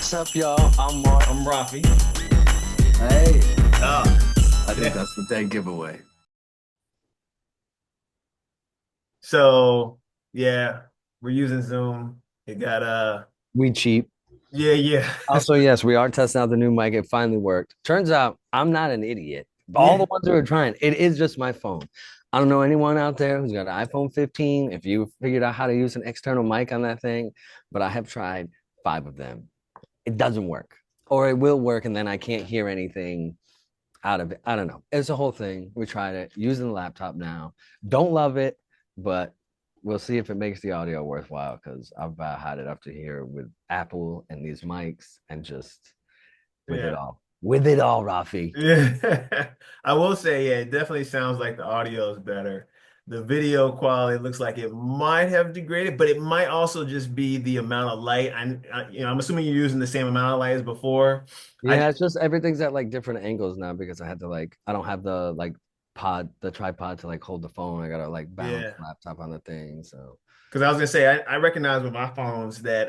What's up, y'all? I'm Mark. I'm Rafi. Hey, Ah, I think yeah. that's the dead giveaway. So yeah, we're using Zoom. It got We cheap. yeah, yeah. Also, yes, we are testing out the new mic. It finally worked. Turns out I'm not an idiot. All the Yeah. ones that are trying, it is just my phone. I don't know anyone out there who's got an iPhone 15. If you figured out how to use an external mic on that thing, but I have tried five of them. It doesn't work, or it will work, and then I can't hear anything out of it. I don't know. It's a whole thing. We tried it using the laptop now. Don't love it, but we'll see if it makes the audio worthwhile because I've had it up to here with Apple and these mics and just with it Yeah. all. With it all, Rafi. Yeah. I will say, yeah, it definitely sounds like the audio is better. The video quality looks like it might have degraded, but it might also just be the amount of light. I'm assuming you're using the same amount of light as before. I Yeah, it's just everything's at like different angles now because I had to like I don't have the like the tripod to like hold the phone. I gotta like balance Yeah. the laptop on the thing. So Because I was gonna say I recognize with my phones that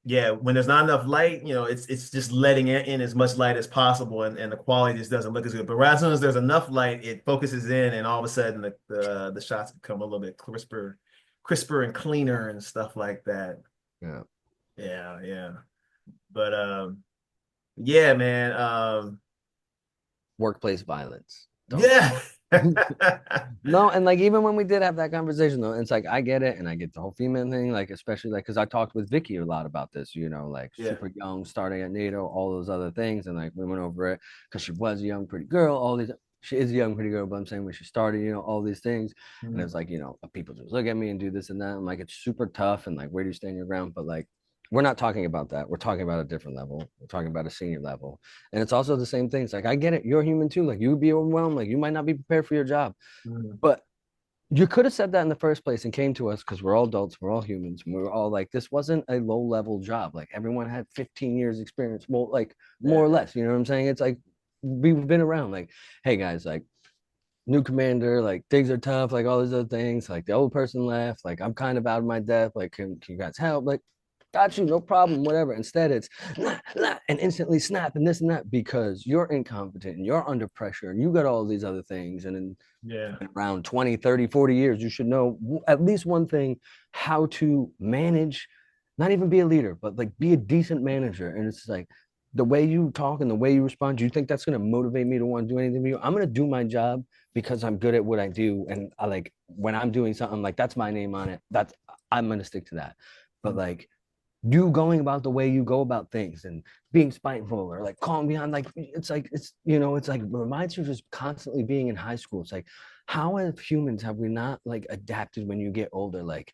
yeah, when there's not enough light, it's just letting in as much light as possible, and the quality just doesn't look as good. But as soon as there's enough light, it focuses in, and all of a sudden the shots become a little bit crisper and cleaner and stuff like that. yeah, Yeah, yeah. But yeah, man. workplace violence. Don't. Yeah. No, and like even when we did have that conversation though, it's like I get it and I get the whole female thing, like especially like because I talked with Vicky a lot about this, like Yeah. super young, starting at NATO, all those other things, and like we went over it because she was a young pretty girl, all these she is a young pretty girl, but I'm saying when she started, all these things, and Mhm. it's like, people just look at me and do this and that. I'm like, it's super tough and like where do you stand your ground? But like we're not talking about that. We're talking about a different level. We're talking about a senior level. And it's also the same things. Like I get it, you're human too. Like you would be overwhelmed, like you might not be prepared for your job. Mhm. But you could have said that in the first place and came to us because we're all adults, we're all humans, and we're all like, this wasn't a low level job. Like everyone had 15 years experience, well, like more Yeah. or less. You know what I'm saying? It's like we've been around. Like, hey guys, like new commander, like things are tough, like all these other things. Like the old person left, like I'm kind of out of my depth. Like, can you guys help? Like, got you, no problem, whatever. Instead, it's nah, nah, and instantly snap and this and that because you're incompetent and you're under pressure and you got all these other things. And then Yeah. around 20, 30, 40 years, you should know at least one thing how to manage, not even be a leader, but like be a decent manager. And it's like the way you talk and the way you respond, do you think that's going to motivate me to want to do anything for you? I'm going to do my job because I'm good at what I do. And I like when I'm doing something like that's my name on it, that's I'm going to stick to that. But like, you going about the way you go about things and being spiteful or like calling beyond like it's like reminds you of just constantly being in high school. It's like how as humans have we not like adapted when you get older? Like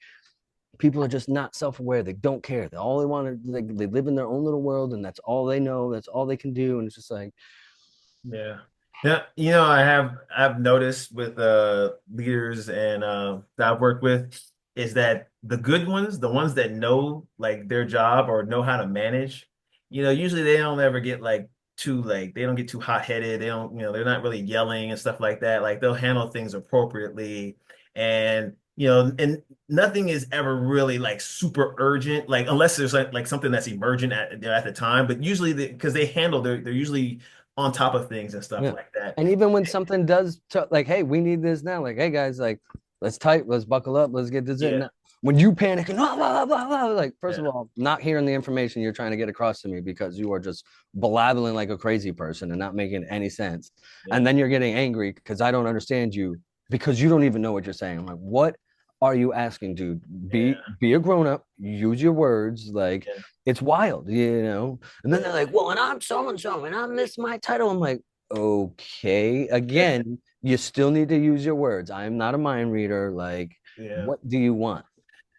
people are just not self-aware, they don't care, they all they want to like they live in their own little world and that's all they know, that's all they can do, and it's just like Yeah. Yeah, I've noticed with leaders and that I've worked with is that the good ones, the ones that know like their job or know how to manage, usually they don't ever get like too like they don't get too hot-headed. They don't, they're not really yelling and stuff like that. Like they'll handle things appropriately and and nothing is ever really like super urgent, like unless there's like something that's emergent at the time. But usually because they handle they're usually on top of things and stuff yeah. like that. And even when something does like, hey, we need this now, like, hey guys, like let's tight, let's buckle up, let's get this in Yeah, now. When you panic and blah, blah, blah, blah, like first of yeah, all, not hearing the information you're trying to get across to me because you are just blabbling like a crazy person and not making any sense. yeah, And then you're getting angry because I don't understand you because you don't even know what you're saying. I'm like, what are you asking, dude? Be yeah, be a grown up, use your words. Like yeah, it's wild. And then they're yeah, like, well, and I'm so and so, and I missed my title. I'm like, okay, again, you still need to use your words. I am not a mind reader. Like, yeah, what do you want?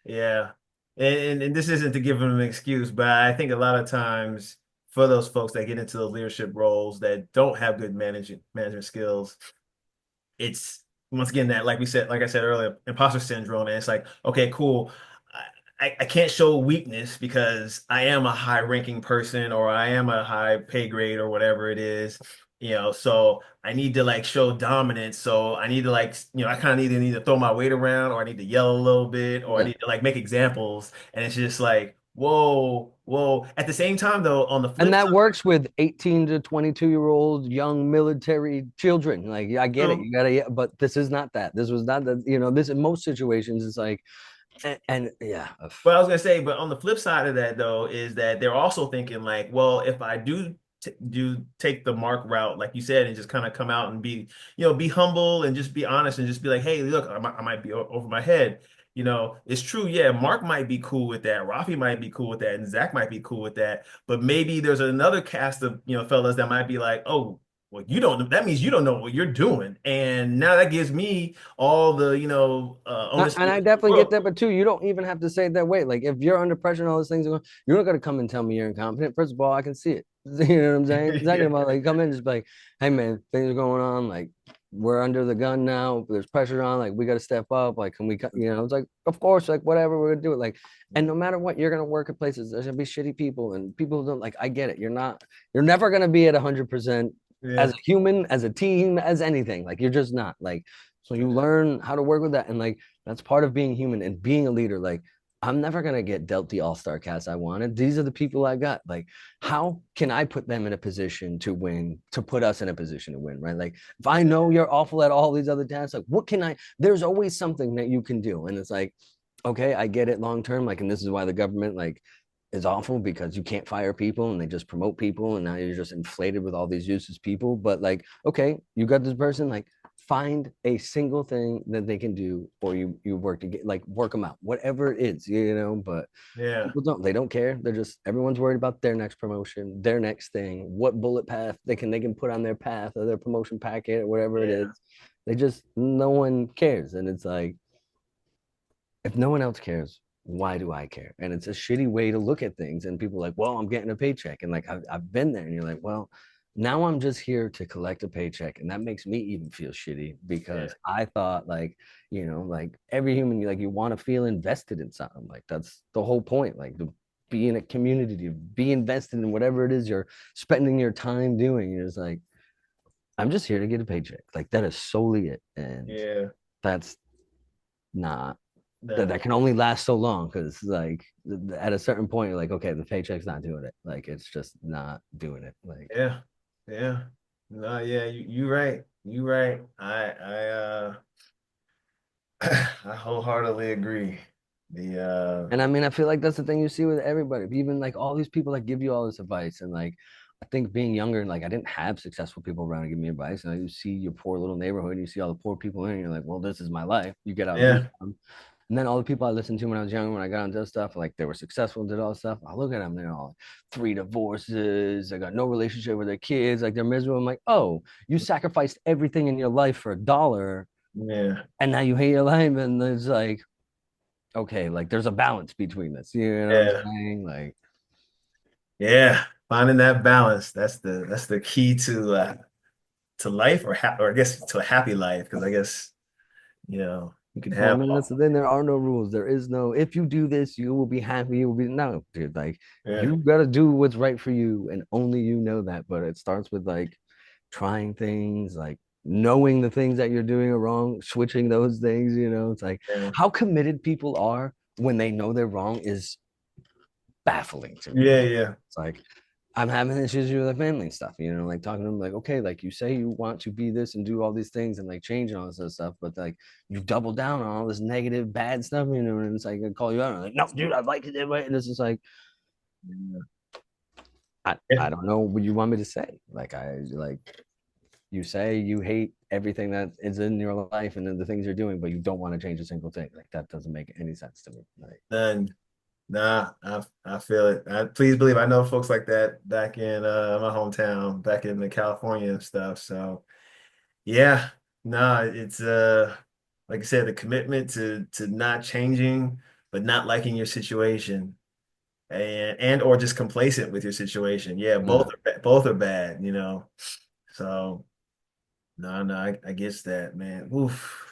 yeah. And this isn't to give them an excuse, but I think a lot of times for those folks that get into those leadership roles that don't have good management skills, it's once again that like I said earlier, imposter syndrome. And it's like, okay, cool. I can't show weakness because I am a high ranking person or I am a high pay grade or whatever it is, so I need to like show dominance. So I need to like, I kind of need to throw my weight around or I need to yell a little bit or I Yeah. need to like make examples. And it's just like, Whoa, whoa. At the same time, though, on the And flip that side, works with 18 to 22-year-old young military children. Like, I get it. true. You gotta, yeah, but this is not that. This was not that, this in most situations, it's like, and yeah. But I was gonna say, but on the flip side of that, though, is that they're also thinking like, well, if I do do take the Mark route, like you said, and just kind of come out and be, be humble and just be honest and just be like, hey, look, I might be over my head. It's true. Yeah, Mark might be cool with that. Rafi might be cool with that, and Zach might be cool with that. But maybe there's another cast of fellas that might be like, oh, well, you don't. That means you don't know what you're doing, and now that gives me all the onus in And I the definitely get world. that, but too, you don't even have to say it that way. Like, if you're under pressure and all those things are going, you're not gonna come and tell me you're incompetent. First of all, I can see it. You know what I'm saying? Second Yeah. of all, like, come in and just be like, hey man, things are going on. Like, we're under the gun now. There's pressure on. Like, we got to step up. Like, can we cut? It's like, of course, like whatever we're gonna do it. Like, and no matter what, you're gonna work at places. There's gonna be shitty people and people who don't like. I get it. You're never gonna be at 100% as Yeah. a human, as a team, as anything. Like, you're just not. Like, so you learn how to work with that, and like that's part of being human and being a leader. Like, I'm never gonna get dealt the all-star cast I wanted. These are the people I got. Like, how can I put them in a position to win, to put us in a position to win, right? Like, if I know you're awful at all these other tasks, like what can I, there's always something that you can do. And it's like, okay, I get it long term. Like, and this is why the government like is awful because you can't fire people and they just promote people and now you're just inflated with all these useless people. But like, okay, you got this person, like find a single thing that they can do or you work to get like work them out, whatever it is, but Yeah. people don't care. They're just everyone's worried about their next promotion, their next thing, what bullet path they can put on their path or their promotion packet or whatever it is. Yeah. They just no one cares. And it's like if no one else cares, why do I care? And it's a shitty way to look at things. And people are like, well, I'm getting a paycheck. And like, I've been there. And you're like, well, now I'm just here to collect a paycheck. And that makes me even feel shitty Yeah. because I thought like, like every human, like you want to feel invested in something. Like that's the whole point. Like to be in a community, to be invested in whatever it is you're spending your time doing. It's like, I'm just here to get a paycheck. Like that is solely it. And Yeah. that's not Nah. that can only last so long because like at a certain point you're like okay the paycheck's not doing it like it's just not doing it like Yeah. Yeah. No, yeah, you right. You right. I I wholeheartedly agree. The and I mean I feel like that's the thing you see with everybody even like all these people that give you all this advice and like I think being younger like I didn't have successful people around to give me advice and you see your poor little neighborhood and you see all the poor people in and you're like well this is my life you get out and do yeah. something. And then all the people I listened to when I was younger, when I got into stuff, like they were successful and did all this stuff. I look at them, they're all three divorces, they got no relationship with their kids, like they're miserable. I'm like, oh, you sacrificed everything in your life for $1, Yeah. and now you hate your life. And it's like, okay, like there's a balance between this. You know what I'm Yeah. saying? Like, Yeah. Finding that balance. That's the key to life or I guess to a happy life because I guess you can well, I have mean, that's the thing. There are no rules. There is no, if you do this, you will be happy. You will be, no, dude, like, yeah. you got to do what's right for you, and only you know that. But it starts with like trying things, like knowing the things that you're doing are wrong, switching those things. It's like Yeah. how committed people are when they know they're wrong is baffling to me. Yeah. Yeah. It's like I'm having issues with the family and stuff, like talking to them like, okay, like you say you want to be this and do all these things and like change and all this other stuff, but like you double down on all this negative, bad stuff, and it's like I call you out. I'm like, no, dude, I like it that way. And it's just like I don't know what you want me to say. Like I like you say you hate everything that is in your life and then the things you're doing, but you don't want to change a single thing. Like that doesn't make any sense to me. Like None. Nah, I feel it. Please believe I know folks like that back in my hometown, back in the California and stuff. So yeah, nah, it's like I said, the commitment to not changing, but not liking your situation and or just complacent with your situation. Yeah, yeah. both are bad. So no, no, I guess that, man. Oof.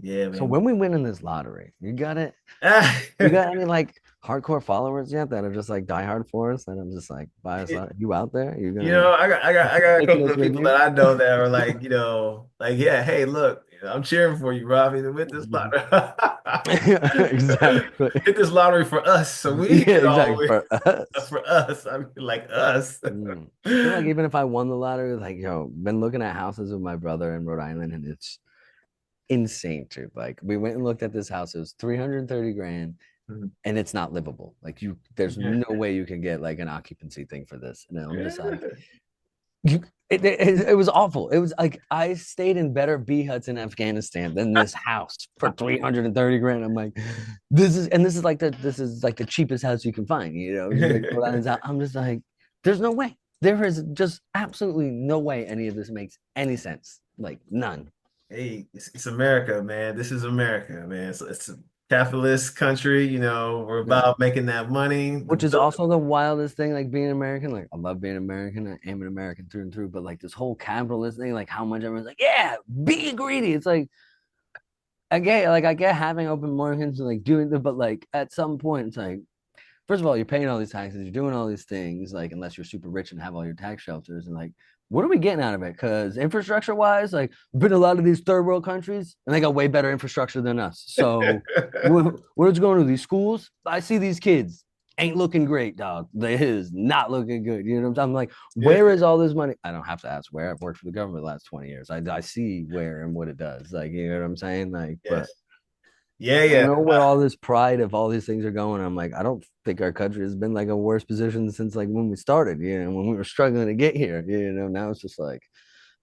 Yeah, So man. when we win in this lottery, you got it. Ah, You got any like hardcore followers yet that are just like diehard for us? And I'm just like, buy us out. You out there? You're gonna I got a taking couple us of with people you? that I know that are like, like, yeah, hey, look, I'm cheering for you, Robbie, to win this Mhm. lottery. Exactly. Hit this lottery for us, so we Yeah, can exactly. always For us. for us. I mean, like us. Mm. I feel like even if I won the lottery, like, been looking at houses with my brother in Rhode Island, and it's insane, too. Like, we went and looked at this house. It was 330 grand, and it's not livable. Like, there's Yeah. no way you can get like an occupancy thing for this. And I'm just like, Yeah. you, it was awful. It was like I stayed in better B huts in Afghanistan than this house for 330 grand. I'm like, this is like the cheapest house you can find, just like Rhode Island's out. I'm just like, there's no way. There is just absolutely no way any of this makes any sense. Like none. Hey, it's America, man. This is America, man. So it's a capitalist country. We're Yeah. about making that money. Which is also the wildest thing, like being American. Like I love being American. I am an American through and through. But like this whole capitalist thing, like how much everyone's like, yeah, be greedy. It's like I get having open markets and like doing the, but like at some point it's like, first of all, you're paying all these taxes, you're doing all these things, like unless you're super rich and have all your tax shelters, and like, what are we getting out of it? Because infrastructure wise, like, been a lot of these third world countries, and they got way better infrastructure than us. So, what's going to these schools? I see these kids ain't looking great, dog. They is not looking good. You know what I'm saying? I'm like, Yeah. where is all this money? I don't have to ask where. I've worked for the government the last 20 years. I see where and what it does. Like, you know what I'm saying? Like, but Yes. Yeah, I don't yeah. know where all this pride of all these things are going. I'm like, I don't think our country has been like a worse position since like when we started, when we were struggling to get here, now it's just like,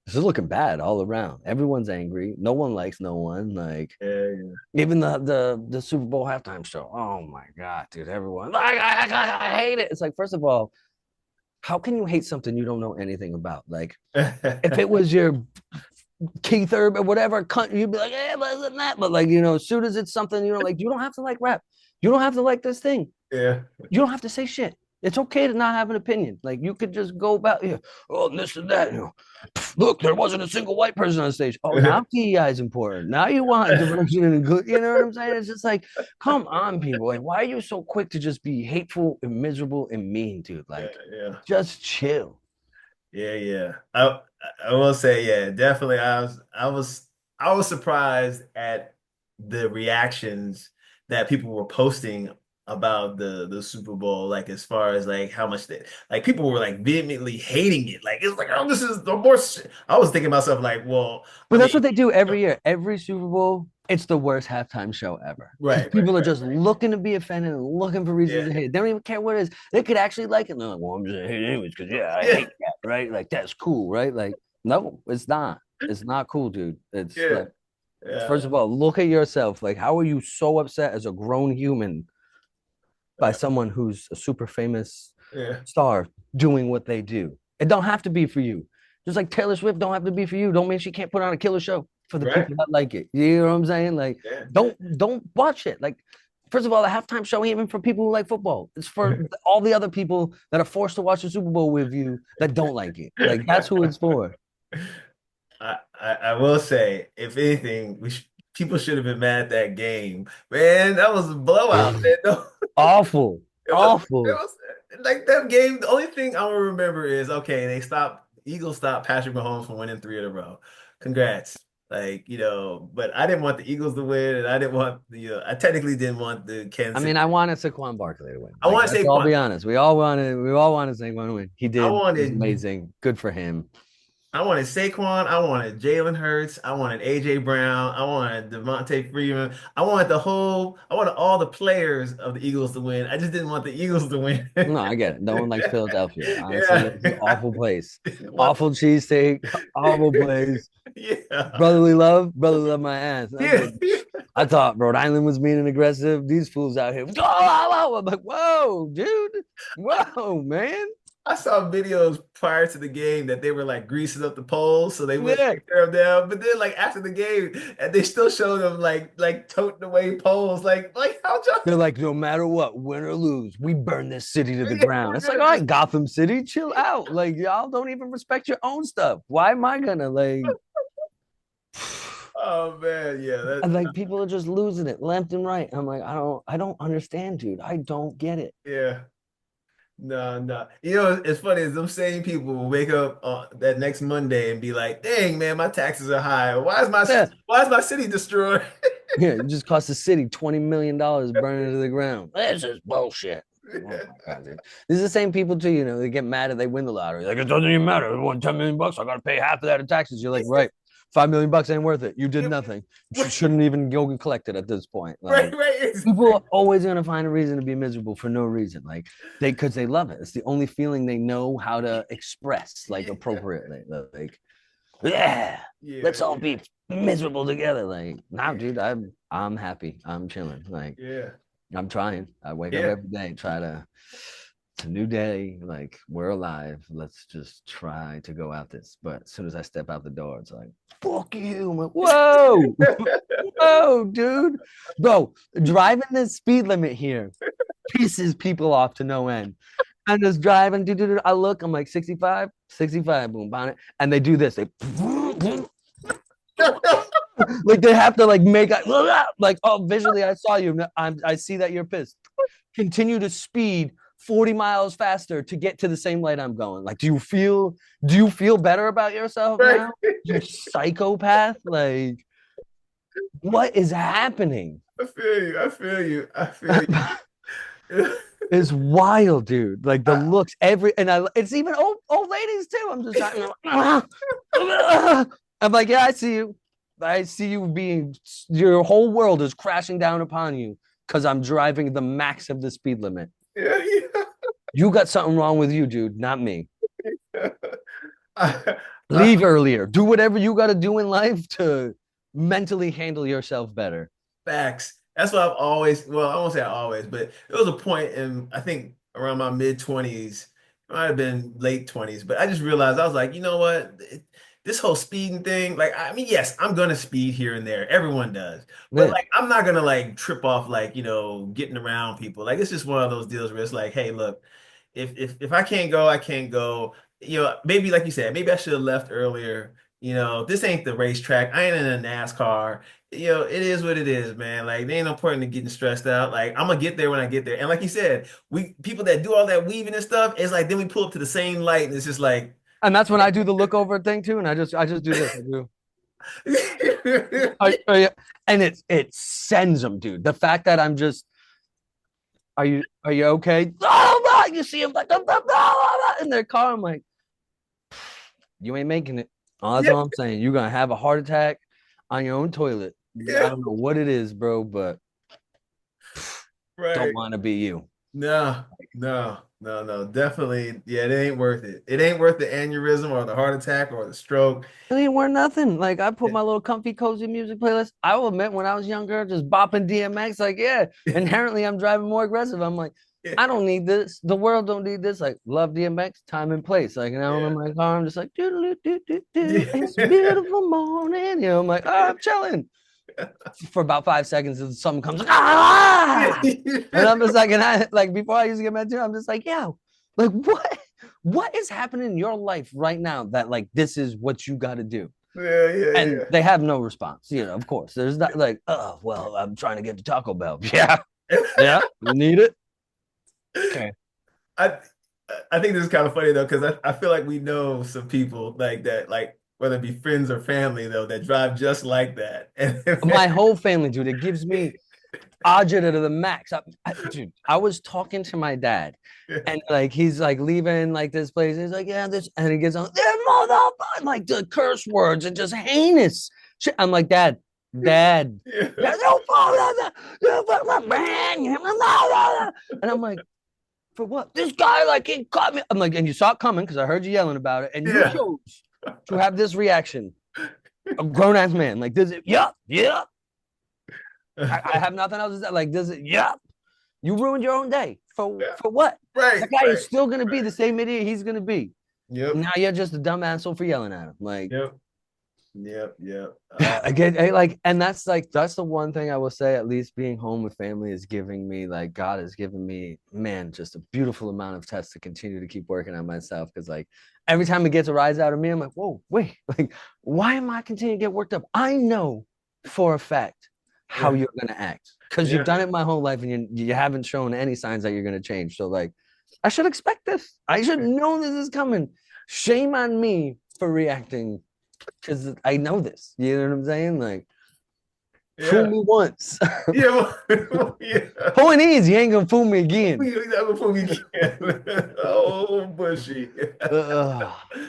this is looking bad all around. Everyone's angry. No one likes no one. Like Yeah, even the Super Bowl halftime show. Oh my God, dude, everyone, I hate it. It's like, first of all, how can you hate something you don't know anything about? Like if yeah. it was your Keith Urban, whatever country, you'd be like, yeah, but isn't that? But like, as soon as it's something, like, you don't have to like rap. You don't have to like this thing. Yeah. You don't have to say shit. It's okay to not have an opinion. Like you could just go about, oh, this and that. Look, there wasn't a single white person on stage. Oh, now DEI is important. Now you want diversity and good. You know what I'm saying? It's just like, come on, people. Like, why are you so quick to just be hateful and miserable and mean, dude? Yeah, Like, yeah. just chill. Yeah, yeah. I will say, yeah, definitely. I was surprised at the reactions that people were posting about the Super Bowl, like as far as like how much they like people were like vehemently hating it. Like it's like, oh, this is the worst. I was thinking to myself, like, well, But I that's mean, what they do every year. Every Super Bowl, it's the worst halftime show ever. Because right, right, people are right, just looking to be offended and looking for reasons yeah, to hate. They don't even care what it is. They could actually like it. And they're like, well, I'm just hating anyways, because yeah, I yeah, hate that, right? Like that's cool, right? Like, no, it's not. It's not cool, dude. It's yeah, like, yeah, first of all, look at yourself. Like, how are you so upset as a grown human by yeah, someone who's a super famous yeah. star doing what they do? It don't have to be for you. Just like Taylor Swift don't have to be for you. Don't mean she can't put on a killer show for the Right, people that like it. You know what I'm saying? Like, yeah, don't watch it. Like, first of all, the halftime show ain't even for people who like football. It's for all the other people that are forced to watch the Super Bowl with you that don't like it. Like, that's who it's for. I will say, if anything, people should have been mad at that game. Man, that was a blowout. Man. No, Awful. it was it Awful. was like that game. The only thing I will remember is okay, Eagles stopped Patrick Mahomes from winning three in a row. Congrats. Like, but I didn't want the Eagles to win, and I didn't want I technically didn't want the I Kansas mean, City. I wanted Saquon Barkley to win. I Like, want to let's say all be honest. We all wanted Saquon to win. He I did. It was wanted amazing. Good for him. I wanted Saquon. I wanted Jalen Hurts. I wanted AJ Brown. I wanted Devontae Freeman. I wanted all the players of the Eagles to win. I just didn't want the Eagles to win. No, I get it. No one likes Philadelphia. Honestly, Yeah. it's an awful place. Didn't want Awful cheesesteak, awful place. yeah. Brotherly love my ass. I was Yeah. like, I thought Rhode Island was mean and aggressive. These fools out here. I'm like, whoa, dude. Whoa, man. I saw videos prior to the game that they were like greasing up the poles so they wouldn't Yeah. tear them down. But then like after the game, and they still showed them like toting away poles. Like how They're y'all like, no matter what, win or lose, we burn this city to the yeah, ground. we're It's like, gonna all just right, Gotham City, chill out. Like, y'all don't even respect your own stuff. Why am I gonna like? oh man, yeah, And that like people are just losing it left and right. I'm like, I don't understand, dude. I don't get it. yeah. No, no. You know, it's funny is them same people will wake up that next Monday and be like, "Dang, man, my taxes are high. Yeah, Why is my city destroyed?" yeah, it just cost the city $20 million burning to the ground. This is bullshit. Oh my god, dude. This is the same people too, they get mad if they win the lottery. Like, it doesn't even matter. I won $10 million. I gotta pay half of that in taxes. You're like, right, $5 million ain't worth it. You did nothing. You shouldn't even go and collect it at this point. Right, Like, right, people exactly. are always gonna find a reason to be miserable for no reason. Like, because they love it. It's the only feeling they know how to express like Yeah, appropriately. Like, yeah, yeah, let's all yeah, be miserable together. Like, now, yeah, dude, I'm happy. I'm chilling. Like, yeah, I'm trying. I wake up yeah. every day, try to. It's a new day. Like, we're alive. Let's just try to go out this. But as soon as I step out the door, it's like, fuck you. I'm like, whoa, whoa, dude, bro. Driving the speed limit here pisses people off to no end. I'm just driving. I look. I'm like 65, 65. Boom, bonnet, and they do this. They like they have to like make like, oh, visually I saw you. I see that you're pissed. Continue to speed 40 miles faster to get to the same light I'm going. Like, do you feel better about yourself Right. now? You psychopath. Like, what is happening? I feel you. I feel you. I feel you. It's wild, dude. Like the I, looks, it's even old ladies too. I'm just trying. I'm like, yeah, I see you. I see you being. Your whole world is crashing down upon you because I'm driving the max of the speed limit. yeah, You got something wrong with you, dude, not me. yeah. I, I, Leave earlier. Do whatever you got to do in life to mentally handle yourself better. Facts. That's what I've always, well, I won't say I always, but there was a point in, I think around my mid 20s, it might have been late 20s, but I just realized I was like, you know what? This whole speeding thing, like, I mean, yes, I'm gonna speed here and there. Everyone does. But Yeah. like, I'm not gonna like trip off like, getting around people. Like, it's just one of those deals where it's like, hey, look, if I can't go, I can't go. Maybe like you said, maybe I should have left earlier. This ain't the racetrack. I ain't in a NASCAR. It is what it is, man. Like, there ain't no point in getting stressed out. Like, I'm gonna get there when I get there. And like you said, we people that do all that weaving and stuff, it's like then we pull up to the same light, and it's just like, And that's when I do the look over thing too. And I just do this. I do. Yeah. And it sends them, dude. The fact that I'm just, are you okay? Oh, my! You see him like in their car. I'm like, you ain't making it. Oh, that's yeah, all I'm saying. You're gonna have a heart attack on your own toilet. I yeah, don't know what it is, bro, but don't right. want to be you. No, no, no, no, definitely. Yeah, it ain't worth it. It ain't worth the aneurysm or the heart attack or the stroke. It ain't worth nothing. Like, I put my little comfy, cozy music playlist. I will admit, when I was younger, just bopping DMX, like, yeah, inherently I'm driving more aggressive. I'm like, Yeah, I don't need this. The world don't need this. Like, love DMX, time and place. Like, now I'm in my car, I'm just like, doo doo doo doo. It's a yeah. beautiful morning. I'm like, oh, I'm chilling for about 5 seconds, and something comes, ah, and I'm just like, and I like before I used to get mad too. I'm just like, yo, like what is happening in your life right now that like this is what you got to do? Yeah, yeah, And yeah. they have no response. Of course. There's not like, oh, well, I'm trying to get to Taco Bell. Yeah. Yeah. You need it. Okay. I I think this is kind of funny though, because I feel like we know some people like that, like whether it be friends or family though, that drive just like that. And My whole family, dude, it gives me agita to the max. Dude, I was talking to my dad, and like he's like leaving like this place. He's like, yeah, this, and he gets on, there, motherfucker, like the curse words and just heinous shit. I'm like, dad, yeah, dad, don't fall down there. You fuck my man. And I'm like, for what? This guy, like, he caught me. I'm like, and you saw it coming because I heard you yelling about it, and you yeah. chose to have this reaction. A grown ass man, like, does it? Yeah, yeah. I have nothing else to say. Like, does it? Yeah. You ruined your own day Yeah. for what? Right, That guy is right, still gonna be right. the same idiot he's gonna be. Yep, Now you're just a dumb asshole for yelling at him. Like, yep, yep, yep. again, like, and that's the one thing I will say. At least being home with family is giving me, like, God has given me, man, just a beautiful amount of tests to continue to keep working on myself. Because like every time it gets a rise out of me, I'm like, whoa, wait, like, why am I continuing to get worked up? I know for a fact how Yeah, you're gonna act because you've yeah, done it my whole life, and you haven't shown any signs that you're gonna change. So like, I should expect this. I should know this is coming. Shame on me for reacting because I know this. You know what I'm saying? Like, fool Yeah. me once. Yeah. Yeah. Point is, you ain't gonna fool me again. We never before we can. Oh, bushy.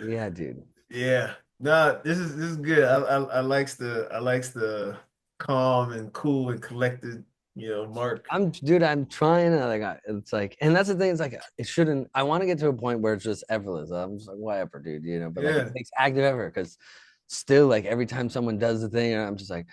Yeah, dude. Yeah. No, this is good. I likes the calm and cool and collected, Mark. I'm trying to it's like, and that's the thing. It's like it shouldn't. I want to get to a point where it's just effortless. I'm just like, whatever, dude. But like, it Yeah. takes active effort because still, like every time someone does the thing, I'm just like,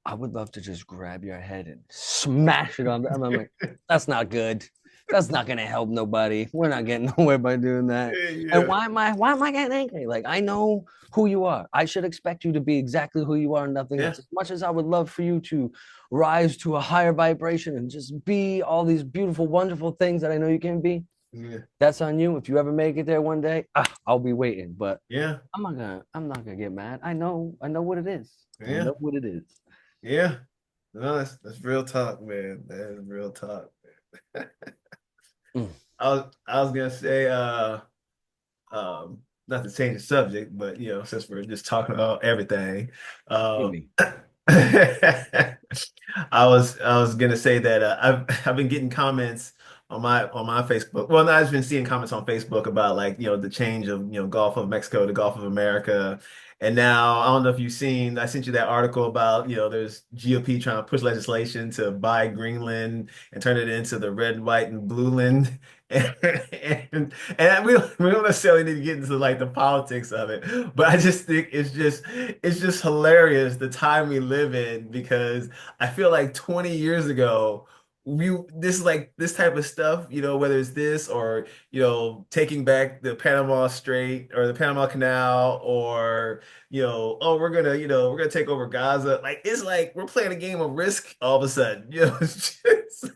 I would love to just grab your head and smash it on. I'm like, that's not good. That's not gonna help nobody. We're not getting nowhere by doing that. And Yeah. why am I getting angry? Like I know who you are. I should expect you to be exactly who you are and nothing Yeah. else. As much as I would love for you to rise to a higher vibration and just be all these beautiful, wonderful things that I know you can be, Yeah. that's on you. If you ever make it there one day, I'll be waiting. But Yeah. I'm not gonna get mad. I know what it is. I Yeah. know what it is. Yeah. No, that's real talk, man. That is real talk. Mm, I was gonna say, not to change the subject, but since we're just talking about everything, hit um, me. I was gonna say that I've been getting comments on my Facebook. Well, no, I've been seeing comments on Facebook about like the change of Gulf of Mexico to Gulf of America, and now I don't know if you've seen. I sent you that article about there's GOP trying to push legislation to buy Greenland and turn it into the red, white, and blue land. And we don't necessarily need to get into like the politics of it, but I just think it's just hilarious the time we live in because I feel like 20 years ago this is like this type of stuff, whether it's this or taking back the Panama Strait or the Panama Canal or oh we're gonna take over Gaza. Like it's like we're playing a game of Risk all of a sudden. It's just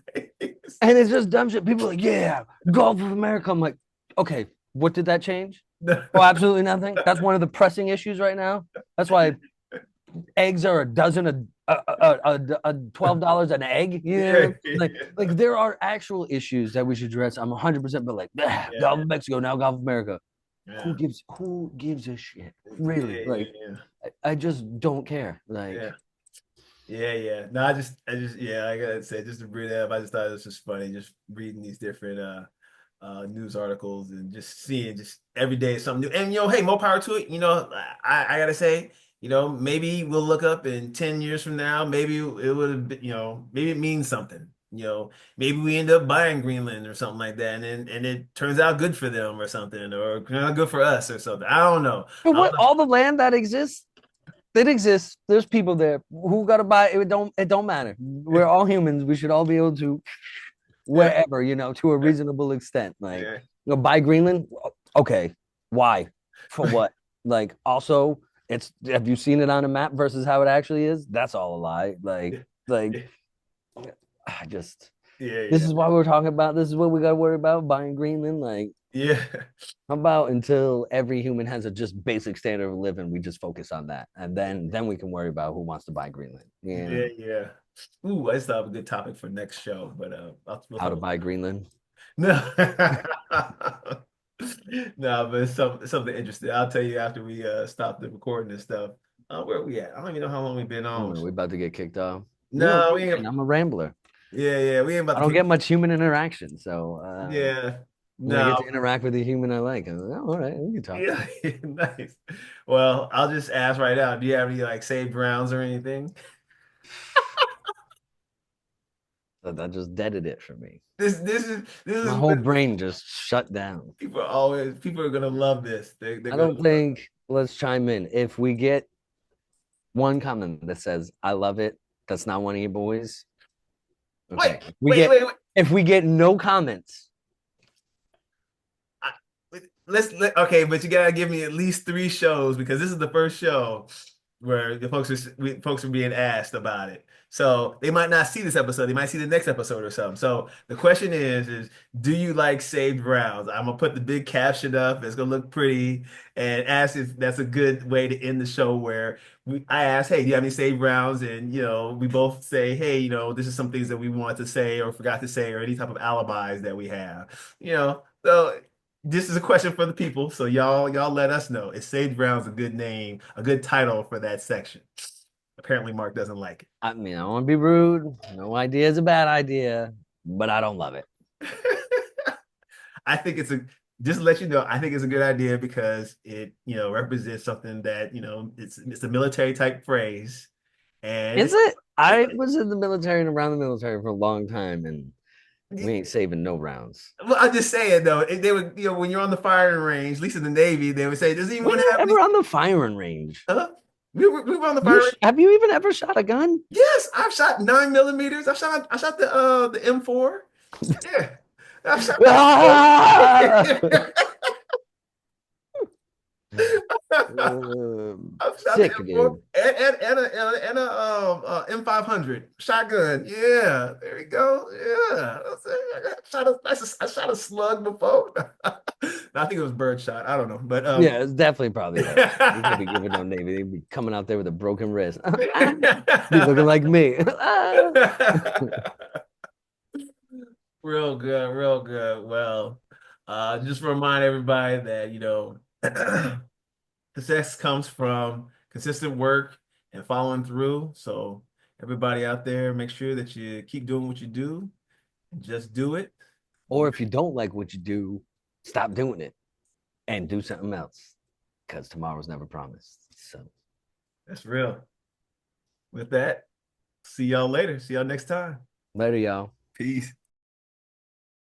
And it's just dumb shit. People are like, yeah, Gulf of America. I'm like, okay, what did that change? Oh, absolutely nothing. That's one of the pressing issues right now. That's why eggs are a dozen a $12 an egg. yeah, Like there are actual issues that we should address. I'm 100%, but like Gulf yeah, of Mexico now, Gulf of America. Who yeah, gives who gives a shit? Really? yeah, Like yeah, I just don't care. Like yeah. Yeah, yeah. No, yeah, I gotta say, just to bring that up, I just thought it was just funny, just reading these different news articles and just seeing just every day something new. And hey, more power to it. I gotta say, maybe we'll look up in 10 years from now, maybe it would have been, maybe it means something. Maybe we end up buying Greenland or something like that, and it turns out good for them or something, or good for us or something. I don't know. but I what don't all the land that exists, it exists. There's people there who gotta buy it. It don't matter. know. We're all humans. We should all be able to Yeah, wherever, to a reasonable extent. Like, yeah, buy Greenland. Okay. Why? For what? Like, also, have you seen it on a map versus how it actually is? That's all a lie. Like, yeah, I just, yeah, this yeah. is why we're talking about, this is what we got to worry about buying Greenland. Like, Yeah. how about until every human has a just basic standard of living, we just focus on that. And then we can worry about who wants to buy Greenland. Yeah, yeah. Ooh, I just thought of a good topic for next show, but we'll How talk to about buy Greenland. no. No, but it's something interesting. I'll tell you after we stop the recording and stuff. Where are we at? I don't even know how long we've been I don't on. know. We about to get kicked off. No, Me, we man, ain't. I'm a rambler. Yeah, we ain't about I to don't kick. get much human interaction. So Yeah. when I get No. to interact with a human I like, I'm like, oh, all right, we can talk. Yeah, nice. Well, I'll just ask right now. Do you have any like saved rounds or anything? That just deaded it for me. This is My whole what brain just shut down. people are gonna love this. They're I gonna don't think, let's chime in. If we get one comment that says, I love it, that's not one of your boys. wait, Okay. We wait, get wait, wait. if we get no comments, I, okay, but you gotta give me at least 3 shows because this is the first show where folks are being asked about it. So they might not see this episode. They might see the next episode or something. So the question is do you like saved rounds? I'm gonna put the big caption up. It's gonna look pretty and ask if that's a good way to end the show where I ask, hey, do you have any saved rounds? And we both say, hey, this is some things that we want to say or forgot to say or any type of alibis that we have. So this is a question for the people. So y'all let us know. Is Sage Brown's a good name, a good title for that section? Apparently, Mark doesn't like I mean, I don't want to be rude. No idea is a bad idea, but I don't love it. it. I think it's a just to let you know, I think it's a good idea because it, represents something that, it's a military type phrase. And Is it? I was in the military and around the military for a long time, and we ain't saving no rounds. well, I'm just saying though, they would, when you're on the firing range, at least in the Navy, they would say, does Were anyone you have any? ever on the firing range? Huh? We were on the firing range. Have you even ever shot a gun? Yes, I've shot 9 millimeters. I shot the M4. Yeah. I've shot Ah! I've shot the Sick, M4 dude. and a M500 shotgun. Yeah, there we go. Yeah, I shot a slug before. I think it was bird shot. I don't know, but Yeah, it's definitely probably that. You could be giving no Navy. They'd be coming out there with a broken wrist. Be looking like me. Real good, real good. Well, just remind everybody that, success comes from consistent work and following through. So everybody out there, make sure that you keep doing what you do and just do it. Or if you don't like what you do, stop doing it and do something else because tomorrow's never promised. So That's real. With that, see y'all later. See y'all next time. later, y'all. Peace.